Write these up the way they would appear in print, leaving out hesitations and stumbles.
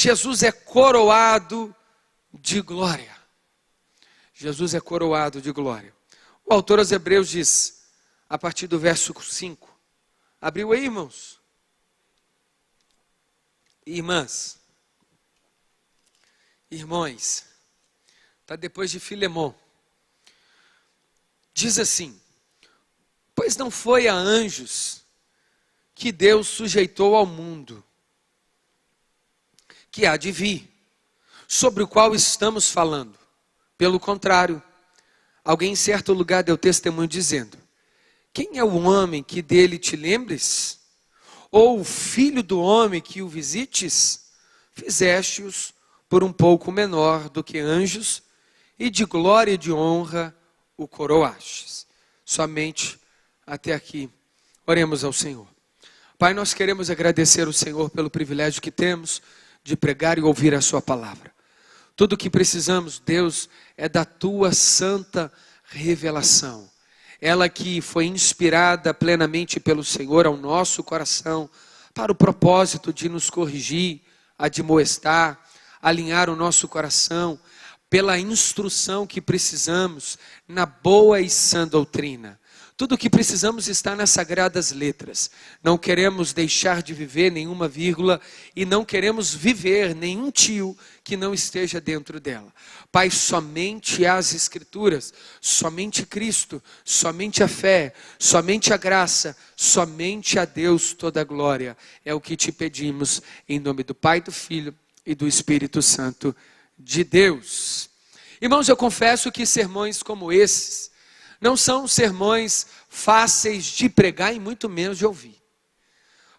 Jesus é coroado de glória. Jesus é coroado de glória. O autor aos Hebreus diz, a partir do verso 5. Abriu aí, irmãos? Irmãs. Irmãos. Está depois de Filemon. Diz assim: pois não foi a anjos que Deus sujeitou ao mundo, que há de vir, sobre o qual estamos falando. Pelo contrário, alguém em certo lugar deu testemunho dizendo: quem é o homem que dele te lembres? Ou o filho do homem que o visites? Fizeste-os por um pouco menor do que anjos, e de glória e de honra o coroastes. Somente até aqui. Oremos ao Senhor. Pai, nós queremos agradecer ao Senhor pelo privilégio que temos de pregar e ouvir a sua palavra. Tudo o que precisamos, Deus, é da tua santa revelação. Ela que foi inspirada plenamente pelo Senhor ao nosso coração, para o propósito de nos corrigir, admoestar, alinhar o nosso coração, pela instrução que precisamos na boa e sã doutrina. Tudo o que precisamos está nas sagradas letras. Não queremos deixar de viver nenhuma vírgula e não queremos viver nenhum tio que não esteja dentro dela. Pai, somente as Escrituras, somente Cristo, somente a fé, somente a graça, somente a Deus toda a glória. É o que te pedimos em nome do Pai, do Filho e do Espírito Santo de Deus. Irmãos, eu confesso que sermões como esses não são sermões fáceis de pregar e muito menos de ouvir.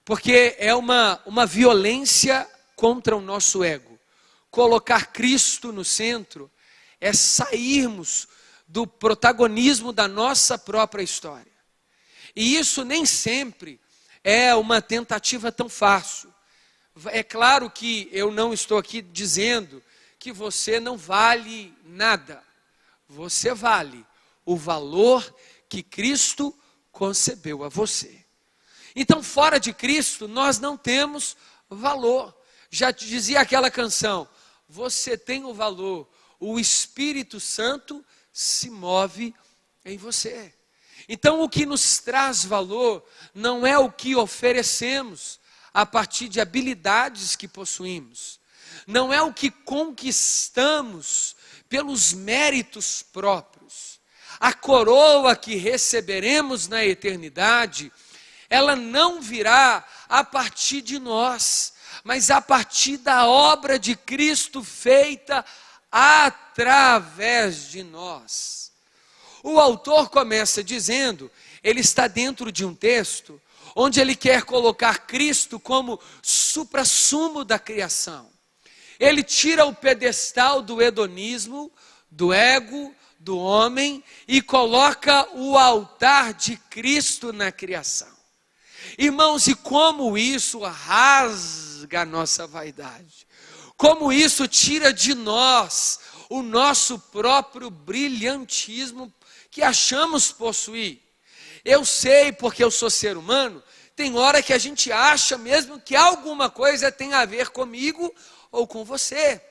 Porque é uma violência contra o nosso ego. Colocar Cristo no centro é sairmos do protagonismo da nossa própria história. E isso nem sempre é uma tentativa tão fácil. É claro que eu não estou aqui dizendo que você não vale nada. Você vale o valor que Cristo concebeu a você. Então, fora de Cristo, nós não temos valor. Já te dizia aquela canção, você tem o valor, o Espírito Santo se move em você. Então, o que nos traz valor não é o que oferecemos a partir de habilidades que possuímos, não é o que conquistamos pelos méritos próprios. A coroa que receberemos na eternidade, ela não virá a partir de nós, mas a partir da obra de Cristo feita através de nós. O autor começa dizendo, ele está dentro de um texto, onde ele quer colocar Cristo como suprassumo da criação. Ele tira o pedestal do hedonismo, do ego, do homem e coloca o altar de Cristo na criação. Irmãos, e como isso rasga a nossa vaidade, como isso tira de nós o nosso próprio brilhantismo que achamos possuir. Eu sei, porque eu sou ser humano, tem hora que a gente acha mesmo que alguma coisa tem a ver comigo ou com você.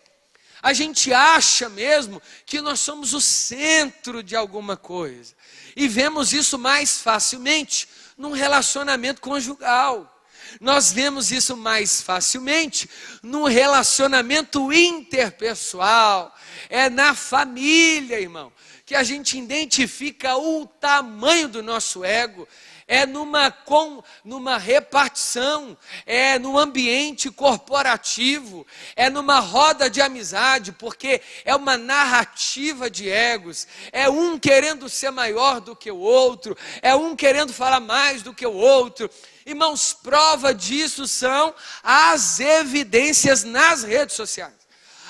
A gente acha mesmo que nós somos o centro de alguma coisa. E vemos isso mais facilmente num relacionamento conjugal. Nós vemos isso mais facilmente num relacionamento interpessoal. É na família, irmão, que a gente identifica o tamanho do nosso ego. É numa repartição, é no ambiente corporativo, é numa roda de amizade, porque é uma narrativa de egos, é um querendo ser maior do que o outro, é um querendo falar mais do que o outro. Irmãos, prova disso são as evidências nas redes sociais.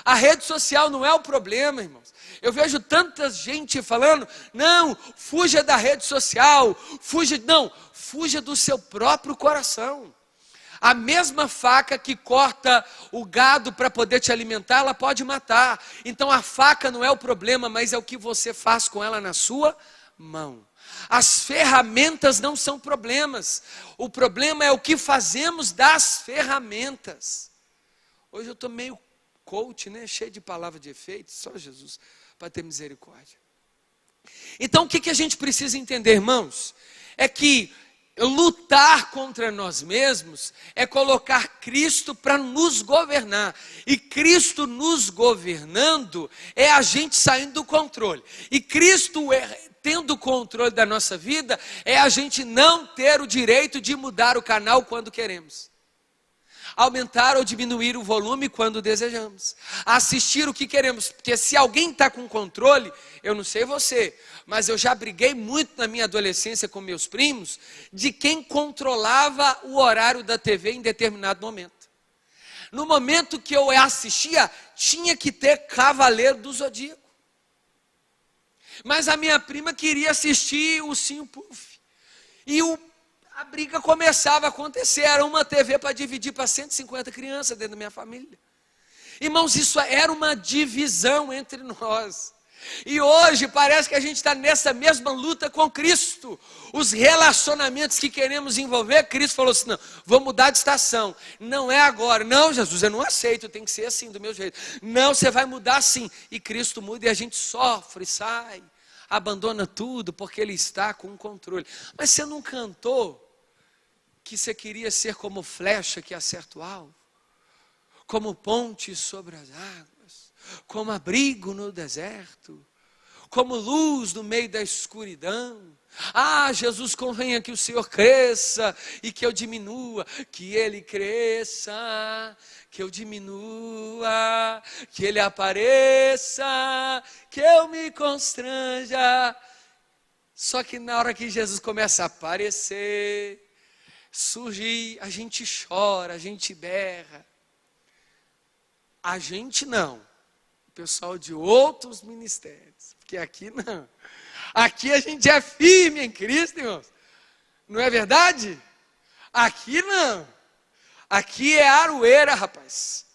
A rede social não é o problema, irmãos. Eu vejo tanta gente falando, não, fuja da rede social, fuja do seu próprio coração. A mesma faca que corta o gado para poder te alimentar, ela pode matar. Então a faca não é o problema, mas é o que você faz com ela na sua mão. As ferramentas não são problemas. O problema é o que fazemos das ferramentas. Hoje eu estou meio coach, né? Cheio de palavra de efeito, só Jesus para ter misericórdia. Então o que a gente precisa entender, irmãos? É que lutar contra nós mesmos é colocar Cristo para nos governar. E Cristo nos governando é a gente saindo do controle. E Cristo tendo o controle da nossa vida é a gente não ter o direito de mudar o canal quando queremos. Aumentar ou diminuir o volume quando desejamos. Assistir o que queremos. Porque se alguém está com controle, eu não sei você, mas eu já briguei muito na minha adolescência com meus primos, de quem controlava o horário da TV em determinado momento. No momento que eu assistia, tinha que ter Cavaleiro do Zodíaco. Mas a minha prima queria assistir o Ursinho Puff. E a briga começava a acontecer, era uma TV para dividir para 150 crianças dentro da minha família. Irmãos, isso era uma divisão entre nós. E hoje parece que a gente está nessa mesma luta com Cristo. Os relacionamentos que queremos envolver, Cristo falou assim, não, vou mudar de estação. Não é agora. Não, Jesus, eu não aceito, tem que ser assim, do meu jeito. Não, você vai mudar assim. E Cristo muda e a gente sofre, sai, abandona tudo, porque Ele está com o controle. Mas você não cantou que você queria ser como flecha que acerta o alvo? Como ponte sobre as águas, como abrigo no deserto, como luz no meio da escuridão. Ah, Jesus, convenha que o Senhor cresça e que eu diminua, que Ele cresça, que eu diminua, que Ele apareça, que eu me constranja. Só que na hora que Jesus começa a aparecer, surgir, a gente chora, a gente berra. A gente não, o pessoal de outros ministérios, porque aqui não. Aqui a gente é firme em Cristo, irmãos. Não é verdade? Aqui não. Aqui é aroeira, rapaz.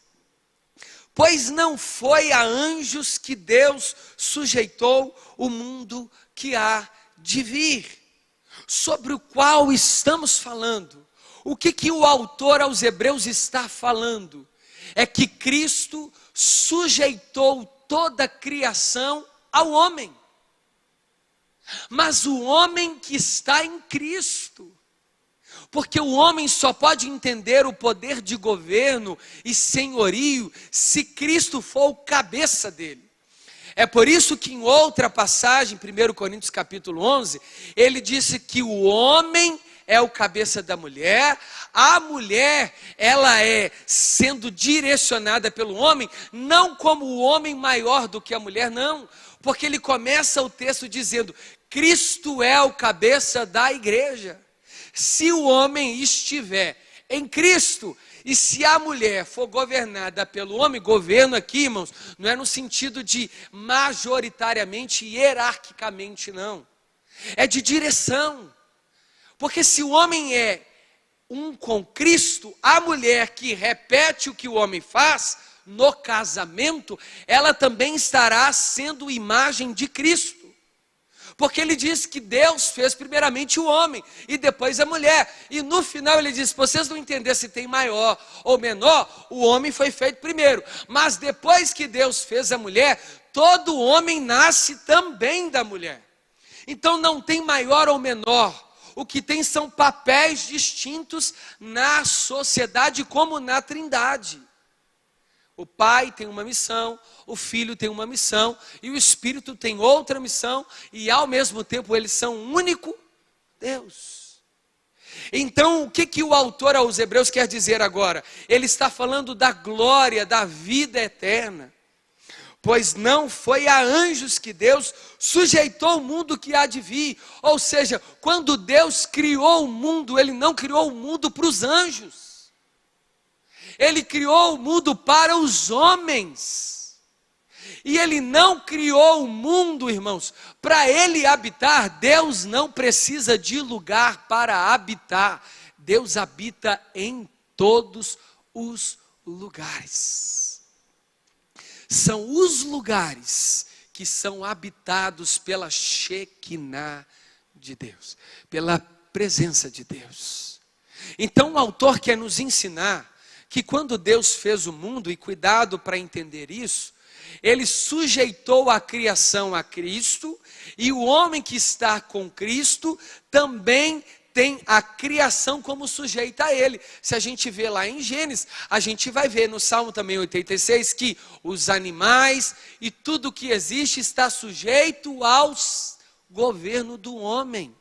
Pois não foi a anjos que Deus sujeitou o mundo que há de vir, sobre o qual estamos falando. O que o autor aos Hebreus está falando? É que Cristo sujeitou toda a criação ao homem. Mas o homem que está em Cristo. Porque o homem só pode entender o poder de governo e senhorio se Cristo for o cabeça dele. É por isso que em outra passagem, 1 Coríntios capítulo 11, ele disse que o homem é o cabeça da mulher, a mulher, ela é sendo direcionada pelo homem, não como o homem maior do que a mulher, não, porque ele começa o texto dizendo, Cristo é o cabeça da igreja. Se o homem estiver em Cristo, e se a mulher for governada pelo homem, governo aqui, irmãos, não é no sentido de majoritariamente, hierarquicamente, não. É de direção. Porque se o homem é um com Cristo, a mulher que repete o que o homem faz, no casamento, ela também estará sendo imagem de Cristo. Porque ele diz que Deus fez primeiramente o homem e depois a mulher. E no final ele diz, se vocês não entenderem se tem maior ou menor, o homem foi feito primeiro. Mas depois que Deus fez a mulher, todo homem nasce também da mulher. Então não tem maior ou menor. O que tem são papéis distintos na sociedade como na Trindade. O Pai tem uma missão, o Filho tem uma missão e o Espírito tem outra missão e ao mesmo tempo eles são um único Deus. Então o que o autor aos Hebreus quer dizer agora? Ele está falando da glória, da vida eterna. Pois não foi a anjos que Deus sujeitou o mundo que há de vir. Ou seja, quando Deus criou o mundo, Ele não criou o mundo para os anjos. Ele criou o mundo para os homens. E Ele não criou o mundo, irmãos, para Ele habitar. Deus não precisa de lugar para habitar. Deus habita em todos os lugares. São os lugares que são habitados pela Shekinah de Deus, pela presença de Deus. Então o autor quer nos ensinar que quando Deus fez o mundo, e cuidado para entender isso, Ele sujeitou a criação a Cristo, e o homem que está com Cristo também tem a criação como sujeita a Ele. Se a gente vê lá em Gênesis, a gente vai ver no Salmo também 86, que os animais e tudo que existe está sujeito ao governo do homem.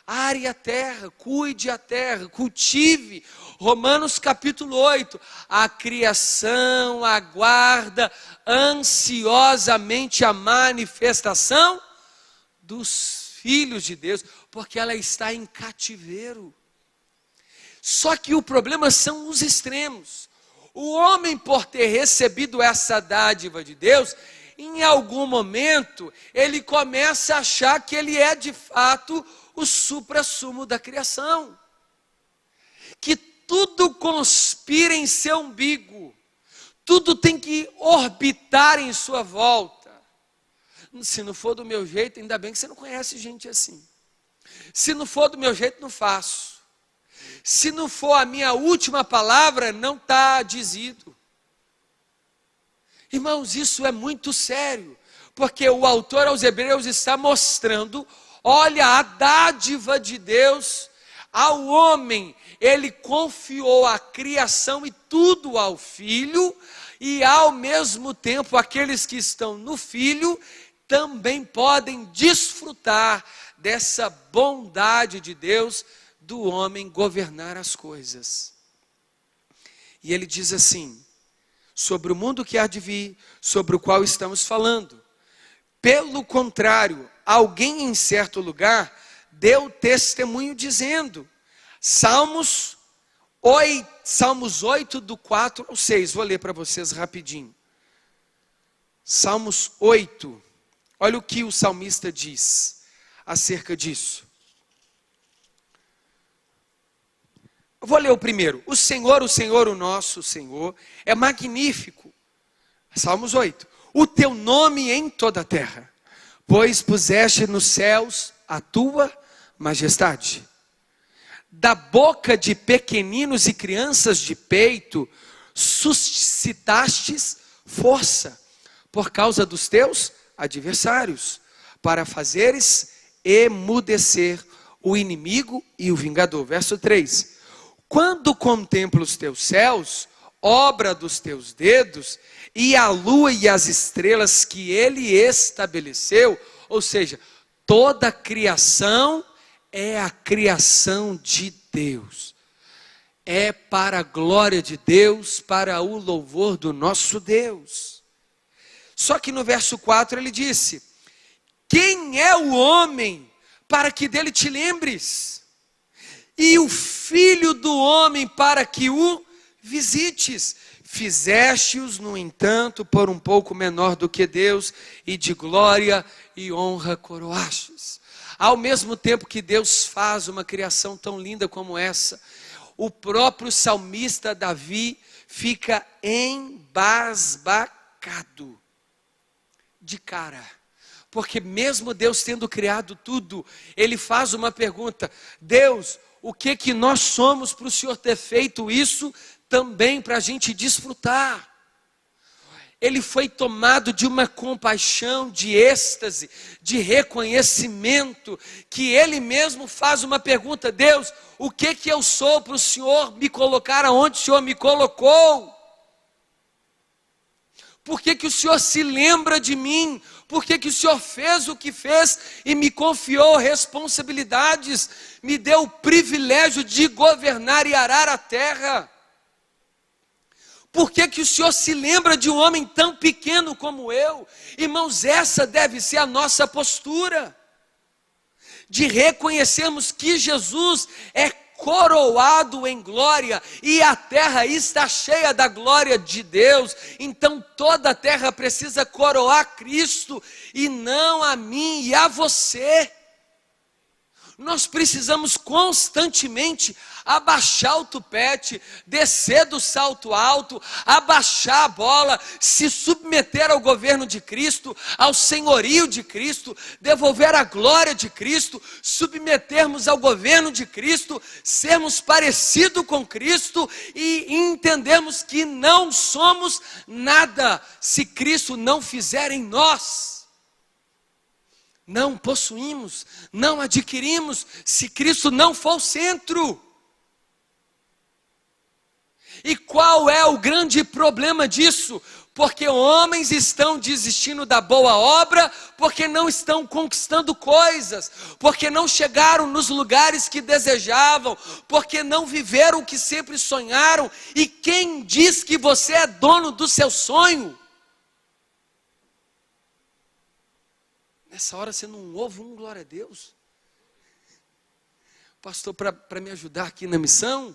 Are a terra, cuide a terra, cultive. Romanos capítulo 8, a criação aguarda ansiosamente a manifestação dos filhos de Deus, porque ela está em cativeiro. Só que o problema são os extremos. O homem, por ter recebido essa dádiva de Deus, em algum momento, ele começa a achar que ele é de fato o suprassumo da criação. Que tudo conspira em seu umbigo. Tudo tem que orbitar em sua volta. Se não for do meu jeito, ainda bem que você não conhece gente assim. Se não for do meu jeito, não faço. Se não for a minha última palavra, não está dizido. Irmãos, isso é muito sério, porque o autor aos Hebreus está mostrando, olha, a dádiva de Deus ao homem. Ele confiou a criação e tudo ao Filho, e ao mesmo tempo aqueles que estão no Filho também podem desfrutar dessa bondade de Deus, do homem governar as coisas. E ele diz assim, sobre o mundo que há de vir, sobre o qual estamos falando. Pelo contrário, alguém em certo lugar deu testemunho dizendo, Salmos 8, do 4 ao 6, vou ler para vocês rapidinho. Salmos 8, olha o que o salmista diz acerca disso. Eu vou ler o primeiro. O Senhor, o nosso Senhor, é magnífico. Salmos 8. O teu nome em toda a terra, pois puseste nos céus a tua majestade. Da boca de pequeninos e crianças de peito, suscitastes força, por causa dos teus adversários, para fazeres emudecer o inimigo e o vingador. Verso 3. Quando contemplo os teus céus, obra dos teus dedos, e a lua e as estrelas que ele estabeleceu, ou seja, toda a criação é a criação de Deus. É para a glória de Deus, para o louvor do nosso Deus. Só que no verso 4 ele disse, quem é o homem para que dele te lembres? E o filho do homem para que o visites? Fizeste-os, no entanto, por um pouco menor do que Deus, e de glória e honra coroastes. Ao mesmo tempo que Deus faz uma criação tão linda como essa, o próprio salmista Davi fica embasbacado de cara. Porque mesmo Deus tendo criado tudo, ele faz uma pergunta, Deus, o que nós somos para o Senhor ter feito isso também para a gente desfrutar? Ele foi tomado de uma compaixão, de êxtase, de reconhecimento, que ele mesmo faz uma pergunta, Deus, o que eu sou para o Senhor me colocar aonde o Senhor me colocou? Por que o Senhor se lembra de mim? Por que o Senhor fez o que fez e me confiou responsabilidades, me deu o privilégio de governar e arar a terra? Por que o Senhor se lembra de um homem tão pequeno como eu? Irmãos, essa deve ser a nossa postura, de reconhecermos que Jesus é coroado em glória, e a terra está cheia da glória de Deus, então toda a terra precisa coroar Cristo, e não a mim e a você. Nós precisamos constantemente abaixar o tupete, descer do salto alto, abaixar a bola, se submeter ao governo de Cristo, ao senhorio de Cristo, devolver a glória de Cristo, submetermos ao governo de Cristo, sermos parecidos com Cristo e entendermos que não somos nada se Cristo não fizer em nós. Não possuímos, não adquirimos, se Cristo não for o centro. E qual é o grande problema disso? Porque homens estão desistindo da boa obra, porque não estão conquistando coisas, porque não chegaram nos lugares que desejavam, porque não viveram o que sempre sonharam. E quem diz que você é dono do seu sonho? Nessa hora você não ouve glória a Deus? Pastor, para me ajudar aqui na missão?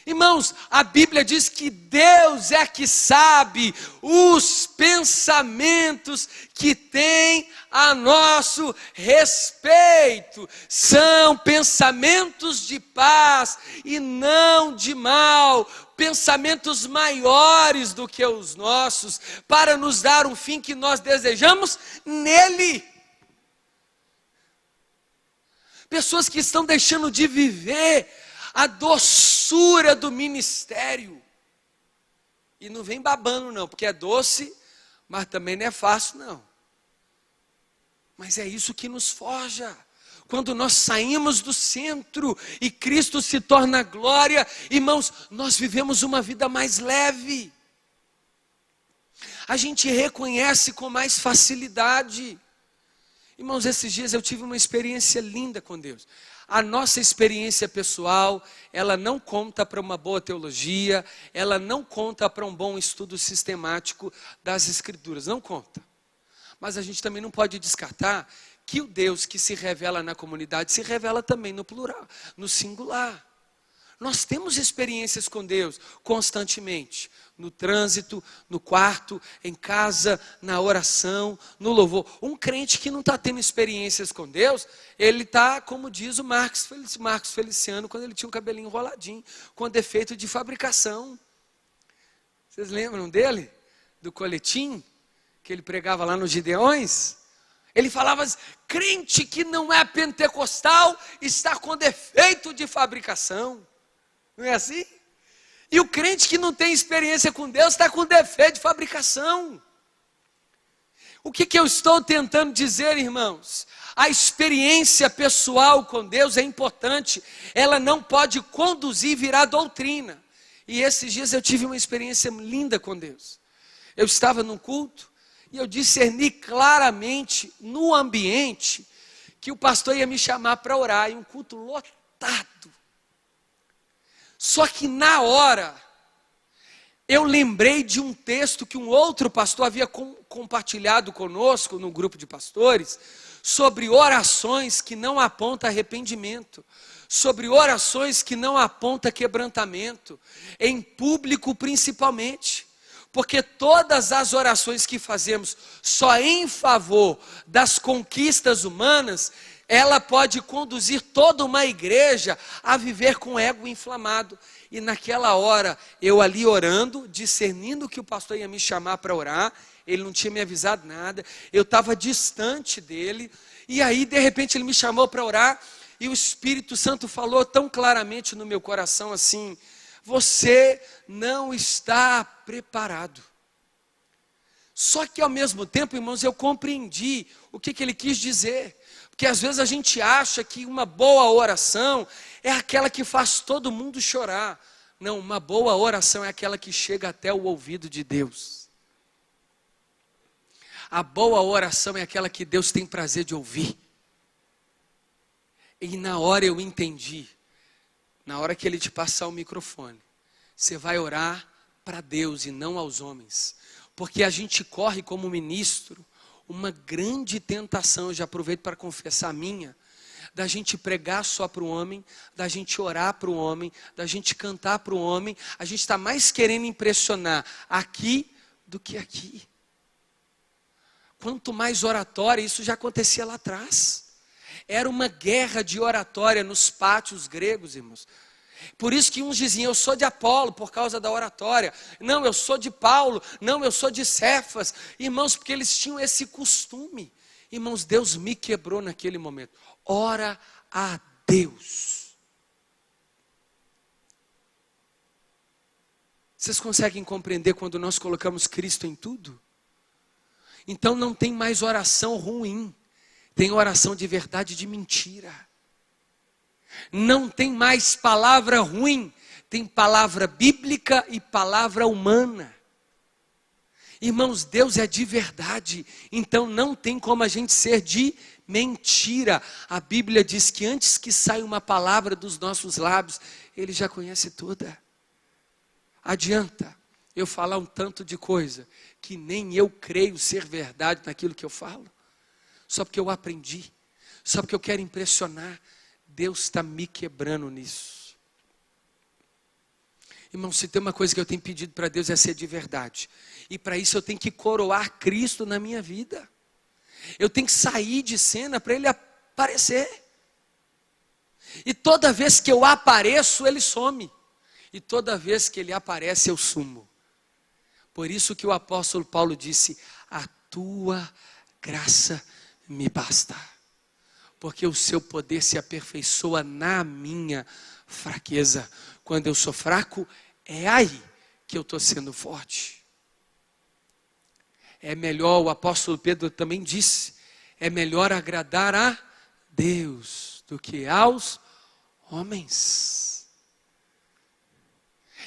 Irmãos, a Bíblia diz que Deus é que sabe os pensamentos que tem a nosso respeito. São pensamentos de paz e não de mal, pensamentos maiores do que os nossos, para nos dar um fim que nós desejamos nele. Pessoas que estão deixando de viver a doçura do ministério. E não vem babando não, porque é doce, mas também não é fácil não. Mas é isso que nos forja. Quando nós saímos do centro e Cristo se torna glória, irmãos, nós vivemos uma vida mais leve. A gente reconhece com mais facilidade. Irmãos, esses dias eu tive uma experiência linda com Deus. A nossa experiência pessoal, ela não conta para uma boa teologia, ela não conta para um bom estudo sistemático das Escrituras, não conta. Mas a gente também não pode descartar que o Deus que se revela na comunidade se revela também no plural, no singular. Nós temos experiências com Deus constantemente, no trânsito, no quarto, em casa, na oração, no louvor. Um crente que não está tendo experiências com Deus, ele está, como diz o Marcos Feliciano, quando ele tinha um cabelinho enroladinho, com defeito de fabricação. Vocês lembram dele? Do coletim, que ele pregava lá nos Gideões? Ele falava assim, crente que não é pentecostal, está com defeito de fabricação. Não é assim? E o crente que não tem experiência com Deus está com defeito de fabricação. O que eu estou tentando dizer, irmãos? A experiência pessoal com Deus é importante. Ela não pode conduzir e virar doutrina. E esses dias eu tive uma experiência linda com Deus. Eu estava num culto e eu discerni claramente no ambiente que o pastor ia me chamar para orar. E um culto lotado. Só que na hora, eu lembrei de um texto que um outro pastor havia compartilhado conosco no grupo de pastores, sobre orações que não apontam arrependimento, sobre orações que não apontam quebrantamento, em público principalmente. Porque todas as orações que fazemos só em favor das conquistas humanas, ela pode conduzir toda uma igreja a viver com ego inflamado. E naquela hora, eu ali orando, discernindo que o pastor ia me chamar para orar, ele não tinha me avisado nada, eu estava distante dele, e aí de repente ele me chamou para orar, e o Espírito Santo falou tão claramente no meu coração assim, você não está preparado. Só que ao mesmo tempo, irmãos, eu compreendi o que ele quis dizer. Porque às vezes a gente acha que uma boa oração é aquela que faz todo mundo chorar. Não, uma boa oração é aquela que chega até o ouvido de Deus. A boa oração é aquela que Deus tem prazer de ouvir. E na hora eu entendi, na hora que Ele te passar o microfone, você vai orar para Deus e não aos homens. Porque a gente corre como ministro uma grande tentação, eu já aproveito para confessar a minha, da gente pregar só para o homem, da gente orar para o homem, da gente cantar para o homem. A gente está mais querendo impressionar aqui do que aqui. Quanto mais oratória, isso já acontecia lá atrás. Era uma guerra de oratória nos pátios gregos, irmãos. Por isso que uns diziam, eu sou de Apolo por causa da oratória. Não, eu sou de Paulo. Não, eu sou de Cefas. Irmãos, porque eles tinham esse costume. Irmãos, Deus me quebrou naquele momento. Ora a Deus. Vocês conseguem compreender quando nós colocamos Cristo em tudo? Então não tem mais oração ruim. Tem oração de verdade e de mentira. Não tem mais palavra ruim. Tem palavra bíblica e palavra humana. Irmãos, Deus é de verdade. Então não tem como a gente ser de mentira. A Bíblia diz que antes que saia uma palavra dos nossos lábios, Ele já conhece toda. Adianta eu falar um tanto de coisa que nem eu creio ser verdade naquilo que eu falo? Só porque eu aprendi, só porque eu quero impressionar. Deus está me quebrando nisso. Irmão, se tem uma coisa que eu tenho pedido para Deus é ser de verdade. E para isso eu tenho que coroar Cristo na minha vida. Eu tenho que sair de cena para Ele aparecer. E toda vez que eu apareço, Ele some. E toda vez que Ele aparece, eu sumo. Por isso que o apóstolo Paulo disse, a tua graça me basta. Porque o seu poder se aperfeiçoa na minha fraqueza. Quando eu sou fraco, é aí que eu estou sendo forte. É melhor, o apóstolo Pedro também disse, é melhor agradar a Deus do que aos homens.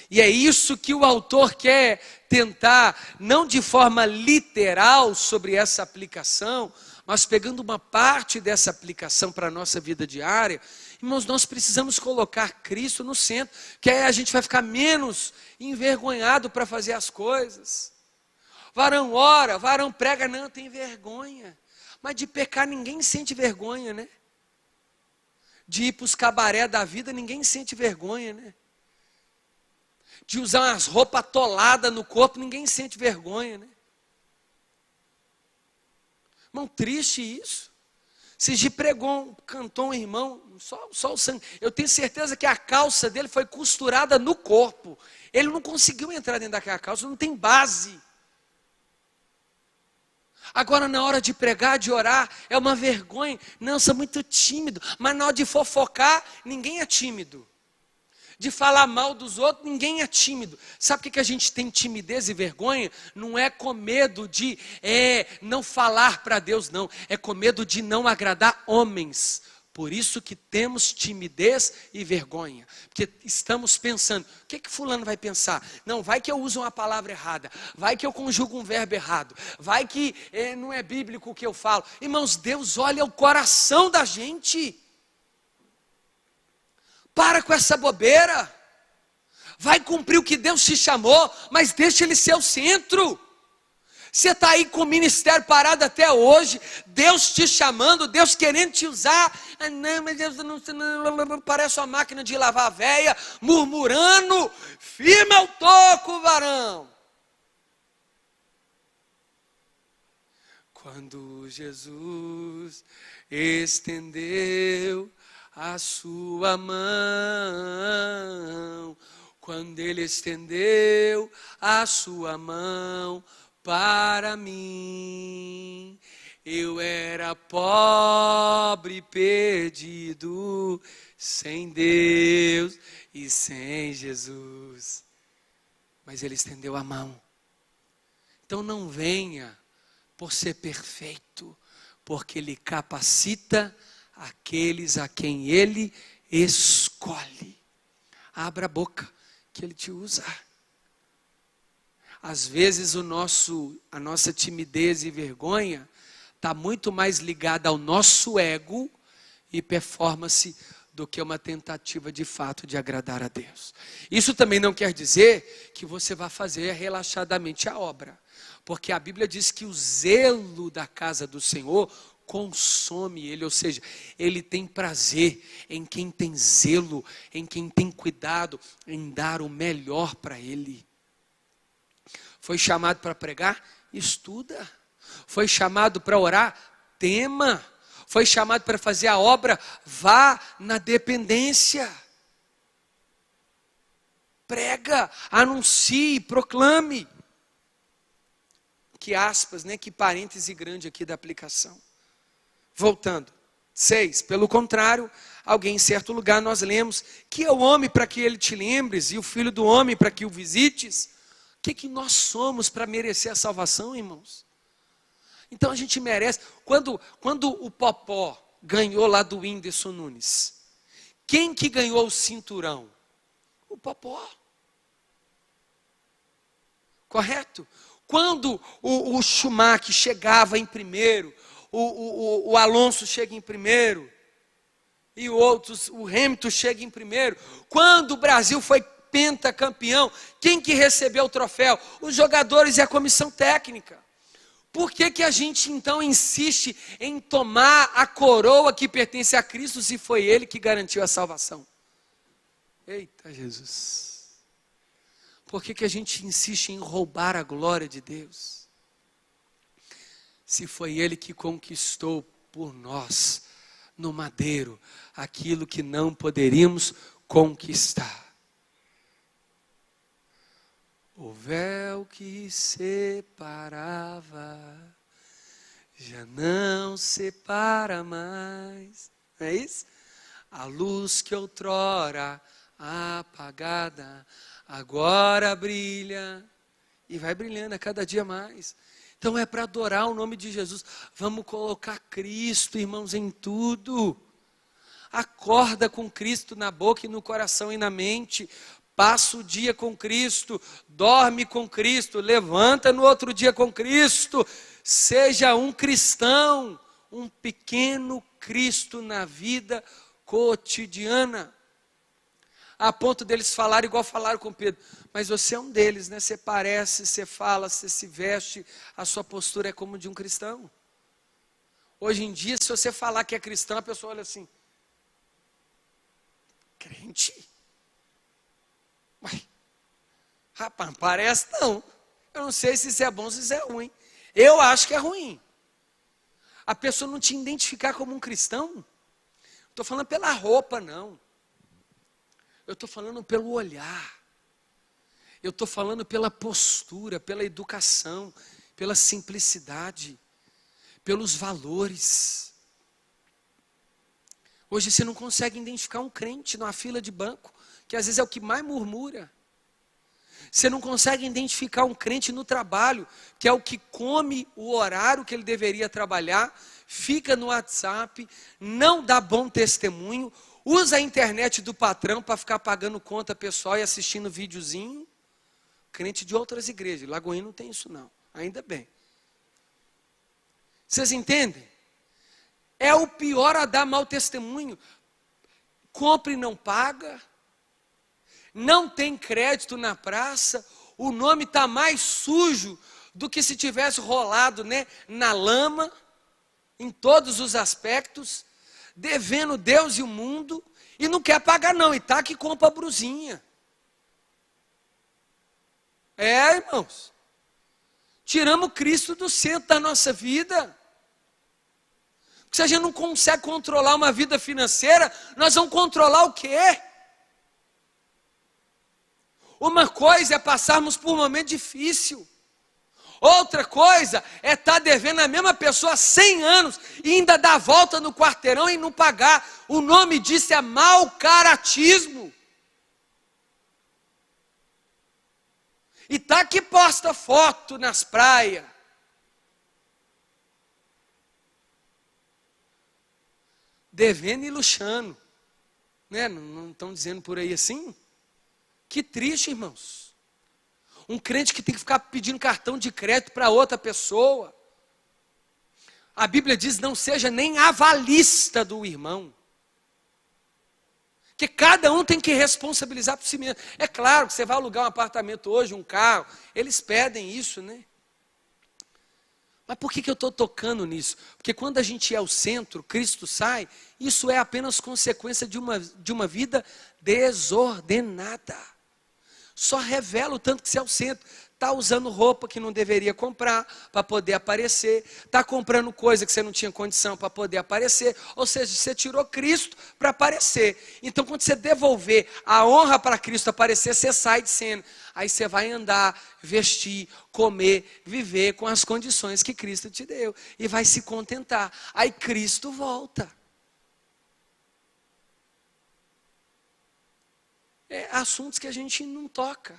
E é isso que o autor quer tentar, não de forma literal sobre essa aplicação, mas pegando uma parte dessa aplicação para a nossa vida diária. Irmãos, nós precisamos colocar Cristo no centro, que aí a gente vai ficar menos envergonhado para fazer as coisas. Varão ora, varão prega, não, tem vergonha. Mas de pecar ninguém sente vergonha, né? De ir para os cabaré da vida, ninguém sente vergonha, né? De usar umas roupas atoladas no corpo, ninguém sente vergonha, né? Irmão, triste isso. Se de pregou, cantou um irmão, só o sangue. Eu tenho certeza que a calça dele foi costurada no corpo. Ele não conseguiu entrar dentro daquela calça, não tem base. Agora na hora de pregar, de orar, é uma vergonha. Não, eu sou muito tímido. Mas na hora de fofocar, ninguém é tímido. De falar mal dos outros, ninguém é tímido. Sabe por que a gente tem timidez e vergonha? Não é com medo de não falar para Deus, não. É com medo de não agradar homens. Por isso que temos timidez e vergonha. Porque estamos pensando, o que fulano vai pensar? Não, vai que eu uso uma palavra errada. Vai que eu conjugo um verbo errado. Vai que não é bíblico o que eu falo. Irmãos, Deus olha o coração da gente. Para com essa bobeira. Vai cumprir o que Deus te chamou, mas deixa Ele ser o centro. Você está aí com o ministério parado até hoje, Deus te chamando, Deus querendo te usar. Ah, não, mas Deus não parece uma máquina de lavar a véia, murmurando. Firma o toco, varão. Quando Jesus estendeu a sua mão, quando Ele estendeu a sua mão para mim, eu era pobre, perdido, sem Deus e sem Jesus, mas Ele estendeu a mão. Então não venha por ser perfeito, porque Ele capacita aqueles a quem Ele escolhe. Abra a boca, que Ele te usa. Às vezes a nossa timidez e vergonha está muito mais ligada ao nosso ego e performance do que uma tentativa de fato de agradar a Deus. Isso também não quer dizer que você vai fazer relaxadamente a obra, porque a Bíblia diz que o zelo da casa do Senhor consome ele, ou seja, Ele tem prazer em quem tem zelo, em quem tem cuidado, em dar o melhor para Ele. Foi chamado para pregar? Estuda. Foi chamado para orar? Tema. foi chamado para fazer a obra, vá na dependência. Prega, anuncie, proclame. Que aspas, né? Que parêntese grande aqui da aplicação. Voltando. 6. Pelo contrário, alguém em certo lugar nós lemos, que é o homem para que ele te lembres, e o filho do homem para que o visites. O que nós somos para merecer a salvação, irmãos? Então a gente merece. Quando o Popó ganhou lá do Whindersson Nunes, quem que ganhou o cinturão? O Popó. Correto? Quando o Schumacher chegava em primeiro, o Alonso chega em primeiro, e o Hamilton chega em primeiro. Quando o Brasil foi pentacampeão, quem que recebeu o troféu? Os jogadores e a comissão técnica. Por que a gente então insiste em tomar a coroa que pertence a Cristo, se foi Ele que garantiu a salvação? Eita Jesus! Por que a gente insiste em roubar a glória de Deus? Se foi Ele que conquistou por nós, no madeiro, aquilo que não poderíamos conquistar. O véu que separava, já não separa mais. Não é isso? A luz que outrora apagada, agora brilha, e vai brilhando a cada dia mais. Então é para adorar o nome de Jesus. Vamos colocar Cristo, irmãos, em tudo. Acorda com Cristo na boca e no coração e na mente. Passa o dia com Cristo, dorme com Cristo, levanta no outro dia com Cristo. Seja um cristão, um pequeno Cristo na vida cotidiana. A ponto deles falarem igual falaram com Pedro. Mas você é um deles, né? Você parece, você fala, você se veste, a sua postura é como de um cristão. Hoje em dia, se você falar que é cristão, a pessoa olha assim: crente? Ué, rapaz, parece não. Eu não sei se isso é bom ou se isso é ruim. Eu acho que é ruim. A pessoa não te identificar como um cristão. Não estou falando pela roupa, não. Eu estou falando pelo olhar. Eu estou falando pela postura, pela educação, pela simplicidade, pelos valores. Hoje você não consegue identificar um crente numa fila de banco, que às vezes é o que mais murmura. Você não consegue identificar um crente no trabalho, que é o que come o horário que ele deveria trabalhar, fica no WhatsApp, não dá bom testemunho, usa a internet do patrão para ficar pagando conta pessoal e assistindo videozinho. Crente de outras igrejas. Lagoinha não tem isso não. Ainda bem. Vocês entendem? É o pior a dar mau testemunho. Compra e não paga. Não tem crédito na praça. O nome está mais sujo do que se tivesse rolado, né, na lama. Em todos os aspectos. Devendo Deus e o mundo. E não quer pagar não. E tá que compra a brusinha. É, irmãos. Tiramos Cristo do centro da nossa vida. Porque se a gente não consegue controlar uma vida financeira, nós vamos controlar o quê? Uma coisa é passarmos por um momento difícil. Outra coisa é estar devendo a mesma pessoa 100 anos e ainda dar a volta no quarteirão e não pagar. O nome disso é mau caratismo. E tá que posta foto nas praias. Devendo e luxando. Né? Não estão dizendo por aí assim? Que triste, irmãos. Um crente que tem que ficar pedindo cartão de crédito para outra pessoa. A Bíblia diz: não seja nem avalista do irmão. Que cada um tem que responsabilizar por si mesmo. É claro que você vai alugar um apartamento hoje, um carro, eles pedem isso, né? Mas por que eu estou tocando nisso? Porque quando a gente é o centro, Cristo sai, isso é apenas consequência de uma vida desordenada. Só revela o tanto que você é o centro. Está usando roupa que não deveria comprar para poder aparecer. Está comprando coisa que você não tinha condição para poder aparecer. Ou seja, você tirou Cristo para aparecer. Então, quando você devolver a honra para Cristo aparecer, você sai de cena. Aí você vai andar, vestir, comer, viver com as condições que Cristo te deu. E vai se contentar. Aí Cristo volta. Assuntos que a gente não toca.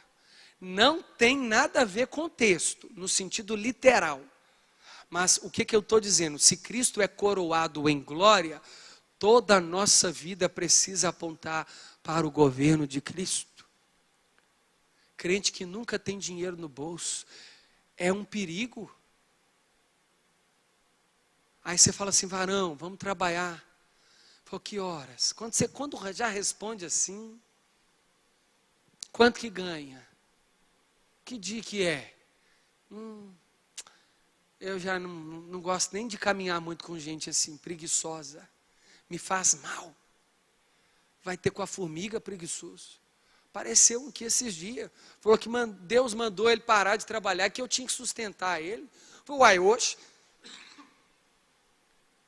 Não tem nada a ver com o texto, no sentido literal. Mas o que eu estou dizendo? Se Cristo é coroado em glória, toda a nossa vida precisa apontar para o governo de Cristo. Crente que nunca tem dinheiro no bolso, é um perigo. Aí você fala assim, varão, vamos trabalhar. Fala, que horas? Quando já responde assim, quanto que ganha? Que dia que é? Eu já não gosto nem de caminhar muito com gente assim, preguiçosa. Me faz mal. Vai ter com a formiga preguiçoso. Apareceu aqui esses dias. Falou que Deus mandou ele parar de trabalhar, que eu tinha que sustentar ele. Falei, uai, hoje?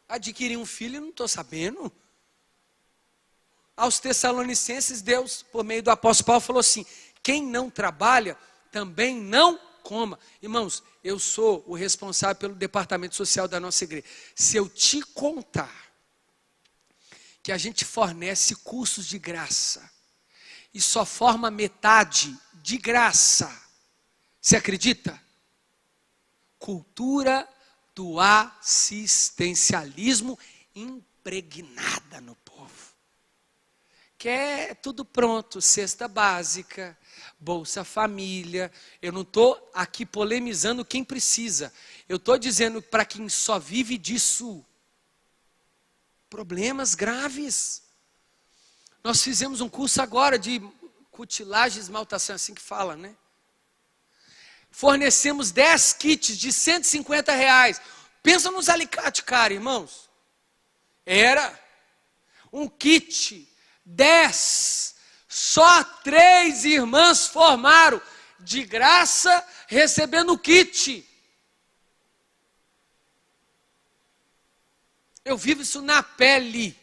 Adquirir um filho, eu não estou sabendo. Aos Tessalonicenses, Deus, por meio do apóstolo Paulo, falou assim, quem não trabalha, também não coma. Irmãos, eu sou o responsável pelo departamento social da nossa igreja. Se eu te contar que a gente fornece cursos de graça e só forma metade de graça, você acredita? Cultura do assistencialismo impregnada no povo. Quer tudo pronto, cesta básica, Bolsa Família. Eu não estou aqui polemizando quem precisa. Eu estou dizendo para quem só vive disso. Problemas graves. Nós fizemos um curso agora de cutilagem e esmaltação, assim que fala, né? Fornecemos 10 kits de R$150. Pensa nos alicates, cara, irmãos. Era um kit, 10. Só 3 irmãs formaram de graça recebendo o kit. Eu vivo isso na pele.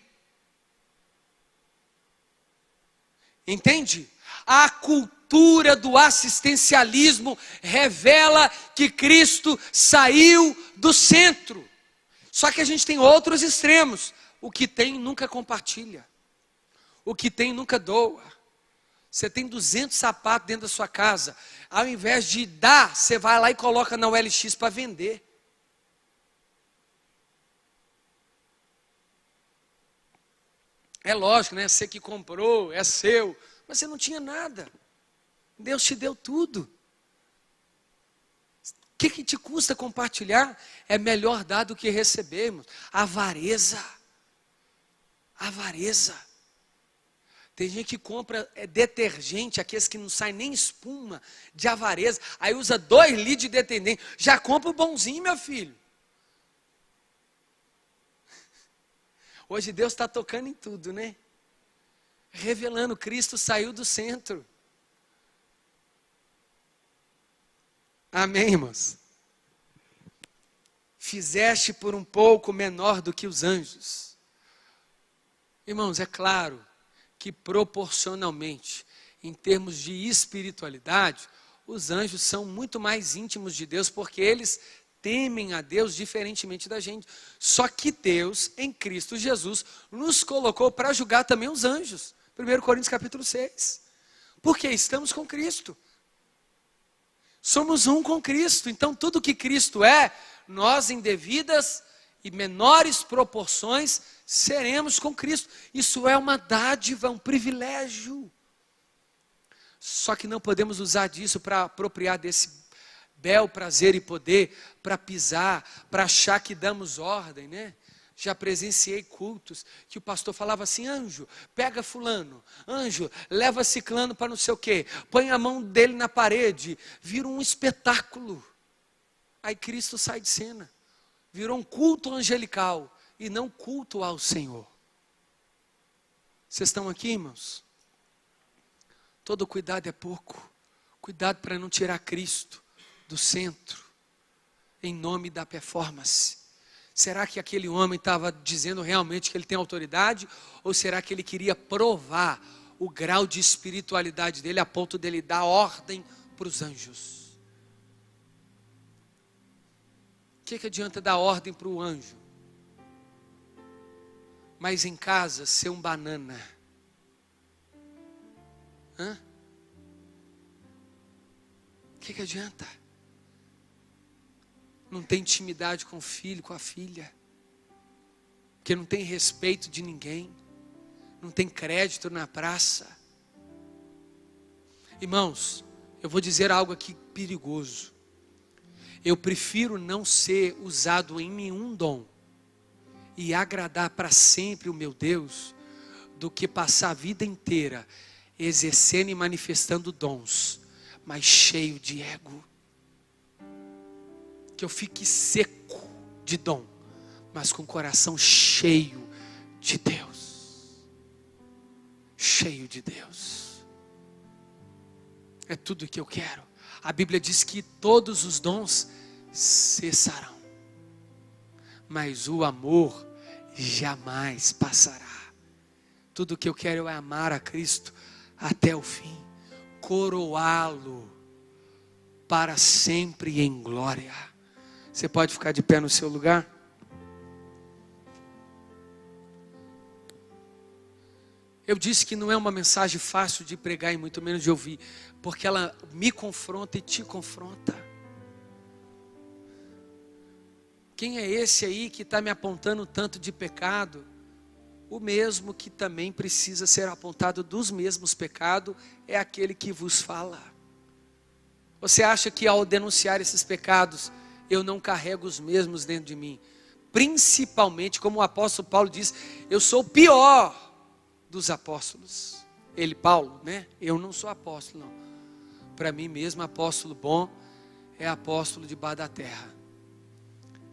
Entende? A cultura do assistencialismo revela que Cristo saiu do centro. Só que a gente tem outros extremos. O que tem nunca compartilha. O que tem nunca doa. Você tem 200 sapatos dentro da sua casa. Ao invés de dar, você vai lá e coloca na OLX para vender. É lógico, né? Você que comprou, é seu. Mas você não tinha nada. Deus te deu tudo. O que te custa compartilhar? É melhor dar do que recebermos. Avareza. Avareza. Tem gente que compra detergente, aqueles que não saem nem espuma, de avareza. Aí usa 2 litros de detergente. Já compra o bonzinho, meu filho. Hoje Deus está tocando em tudo, né? Revelando, Cristo saiu do centro. Amém, irmãos? Fizeste por um pouco menor do que os anjos. Irmãos, é claro que proporcionalmente, em termos de espiritualidade, os anjos são muito mais íntimos de Deus, porque eles temem a Deus diferentemente da gente. Só que Deus, em Cristo Jesus, nos colocou para julgar também os anjos. 1 Coríntios capítulo 6. Porque estamos com Cristo. Somos um com Cristo. Então tudo que Cristo é, nós em devidas e menores proporções seremos com Cristo. Isso é uma dádiva, um privilégio. Só que não podemos usar disso para apropriar desse bel prazer e poder, para pisar, para achar que damos ordem, né? Já presenciei cultos que o pastor falava assim, anjo, pega fulano, anjo, leva ciclano para não sei o quê, põe a mão dele na parede, vira um espetáculo. Aí Cristo sai de cena, virou um culto angelical e não culto ao Senhor. Vocês estão aqui, irmãos? Todo cuidado é pouco. Cuidado para não tirar Cristo do centro, em nome da performance. Será que aquele homem estava dizendo realmente que ele tem autoridade? Ou será que ele queria provar o grau de espiritualidade dele a ponto dele dar ordem para os anjos? O que adianta dar ordem para o anjo, mas em casa ser um banana? O que adianta? Não tem intimidade com o filho, com a filha, porque não tem respeito de ninguém, não tem crédito na praça. Irmãos, eu vou dizer algo aqui perigoso. Eu prefiro não ser usado em nenhum dom e agradar para sempre o meu Deus, do que passar a vida inteira exercendo e manifestando dons, mas cheio de ego. Que eu fique seco de dom, mas com o coração cheio de Deus. Cheio de Deus. É tudo o que eu quero. A Bíblia diz que todos os dons cessarão, mas o amor jamais passará. Tudo o que eu quero é amar a Cristo até o fim, coroá-lo para sempre em glória. Você pode ficar de pé no seu lugar? Eu disse que não é uma mensagem fácil de pregar e muito menos de ouvir, porque ela me confronta e te confronta. Quem é esse aí que está me apontando tanto de pecado? O mesmo que também precisa ser apontado dos mesmos pecados é aquele que vos fala. Você acha que ao denunciar esses pecados, eu não carrego os mesmos dentro de mim? Principalmente, como o apóstolo Paulo diz, eu sou o pior dos apóstolos. Ele, Paulo, né? Eu não sou apóstolo, não. Para mim mesmo, apóstolo bom é apóstolo debaixo da terra.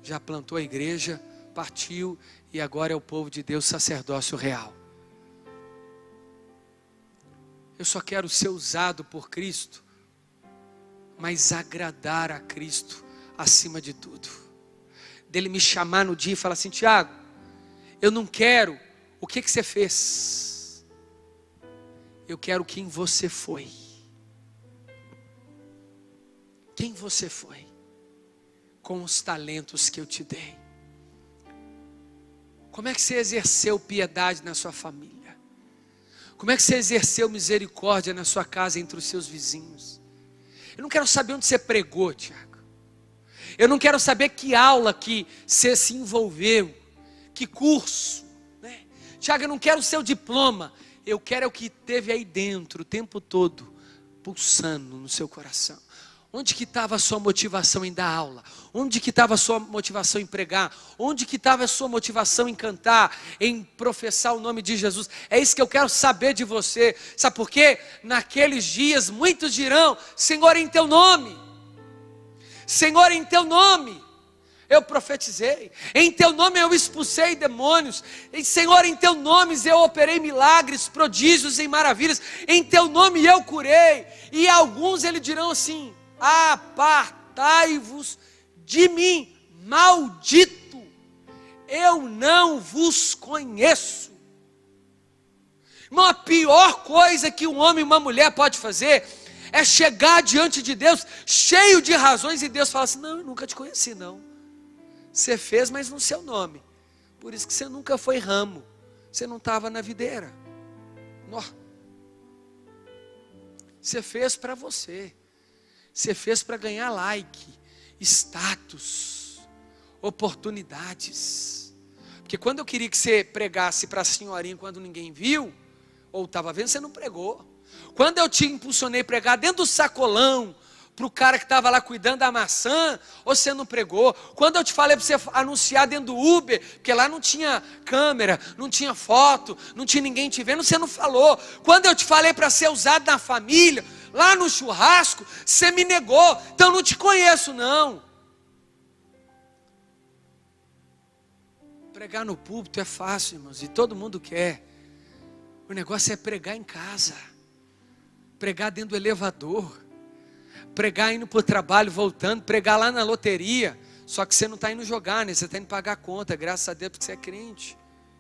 Já plantou a igreja, partiu e agora é o povo de Deus, sacerdócio real. Eu só quero ser usado por Cristo, mas agradar a Cristo acima de tudo. Dele me chamar no dia e falar assim: Tiago, eu não quero o que você fez, eu quero quem você foi. Quem você foi, com os talentos que eu te dei. Como é que você exerceu piedade na sua família? Como é que você exerceu misericórdia na sua casa, entre os seus vizinhos? Eu não quero saber onde você pregou, Tiago. Eu não quero saber que aula que você se envolveu, que curso, né? Tiago, eu não quero o seu diploma. Eu quero é o que teve aí dentro, o tempo todo, pulsando no seu coração. Onde que estava a sua motivação em dar aula? Onde que estava a sua motivação em pregar? Onde que estava a sua motivação em cantar, em professar o nome de Jesus? É isso que eu quero saber de você. Sabe por quê? Naqueles dias muitos dirão: Senhor, em teu nome. Senhor, em teu nome eu profetizei, em teu nome eu expulsei demônios, Senhor, em teu nome eu operei milagres, prodígios e maravilhas, em teu nome eu curei. E alguns eles dirão assim: apartai-vos de mim, maldito, eu não vos conheço. Irmão, a pior coisa que um homem e uma mulher pode fazer é chegar diante de Deus cheio de razões e Deus fala assim: não, eu nunca te conheci não. Você fez, mas no seu nome. Por isso que você nunca foi ramo. Você não estava na videira. Não. Você fez para você. Você fez para ganhar like, status, oportunidades. Porque quando eu queria que você pregasse para a senhorinha quando ninguém viu, ou estava vendo, você não pregou. Quando eu te impulsionei a pregar dentro do sacolão, para o cara que estava lá cuidando da maçã, você não pregou. Quando eu te falei para você anunciar dentro do Uber, porque lá não tinha câmera, não tinha foto, não tinha ninguém te vendo, você não falou. Quando eu te falei para ser usado na família, lá no churrasco, você me negou. Então eu não te conheço não. Pregar no púlpito é fácil, irmãos, e todo mundo quer. O negócio é pregar em casa, pregar dentro do elevador, pregar indo para o trabalho, voltando, pregar lá na loteria, só que você não está indo jogar, né? Você está indo pagar a conta, graças a Deus porque você é crente.